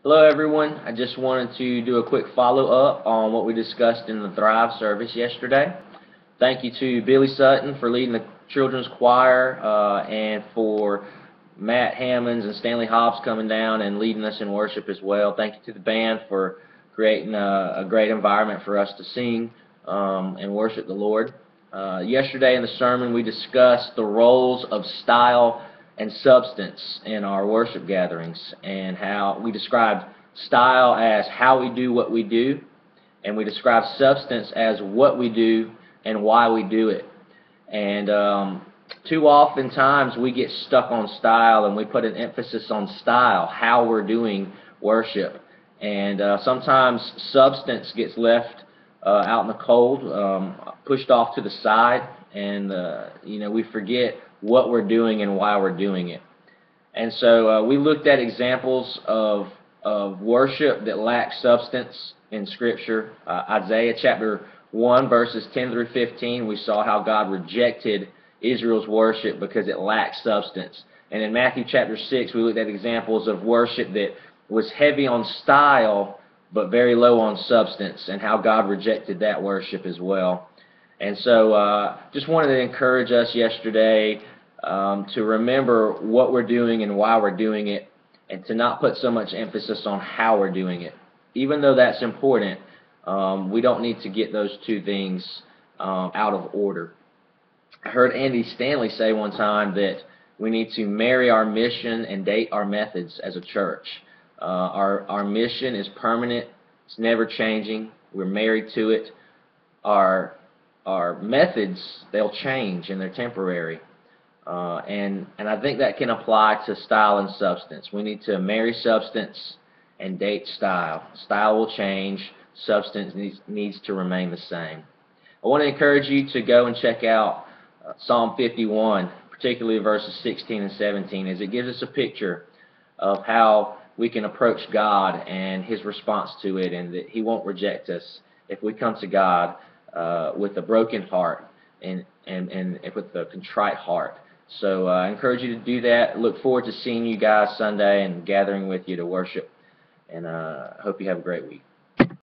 Hello everyone. I just wanted to do a quick follow-up on what we discussed in the Thrive service yesterday. Thank you to Billy Sutton for leading the children's choir and for Matt Hammonds and Stanley Hobbs coming down and leading us in worship as well. Thank you to the band for creating a great environment for us to sing and worship the Lord. Yesterday in the sermon we discussed the roles of style and substance in our worship gatherings, and how we described style as how we do what we do, and we describe substance as what we do and why we do it. And too often times we get stuck on style and we put an emphasis on style, how we're doing worship. And sometimes substance gets left out in the cold, pushed off to the side, and we forget what we're doing and why we're doing it. And so we looked at examples of worship that lack substance in Scripture. Isaiah chapter 1 verses 10 through 15, we saw how God rejected Israel's worship because it lacked substance. And in Matthew chapter 6, we looked at examples of worship that was heavy on style but very low on substance, and how God rejected that worship as well. And so just wanted to encourage us yesterday to remember what we're doing and why we're doing it, and to not put so much emphasis on how we're doing it. Even though that's important, we don't need to get those two things out of order. I heard Andy Stanley say one time that we need to marry our mission and date our methods as a church. Our mission is permanent. It's never changing. We're married to it. Our methods, they'll change, and they're temporary. And I think that can apply to style and substance. We need to marry substance and date style. Style will change. Substance needs to remain the same. I want to encourage you to go and check out Psalm 51, particularly verses 16 and 17, as it gives us a picture of how we can approach God and His response to it, and that He won't reject us if we come to God with a broken heart and with a contrite heart. So I encourage you to do that. Look forward to seeing you guys Sunday and gathering with you to worship, and I hope you have a great week.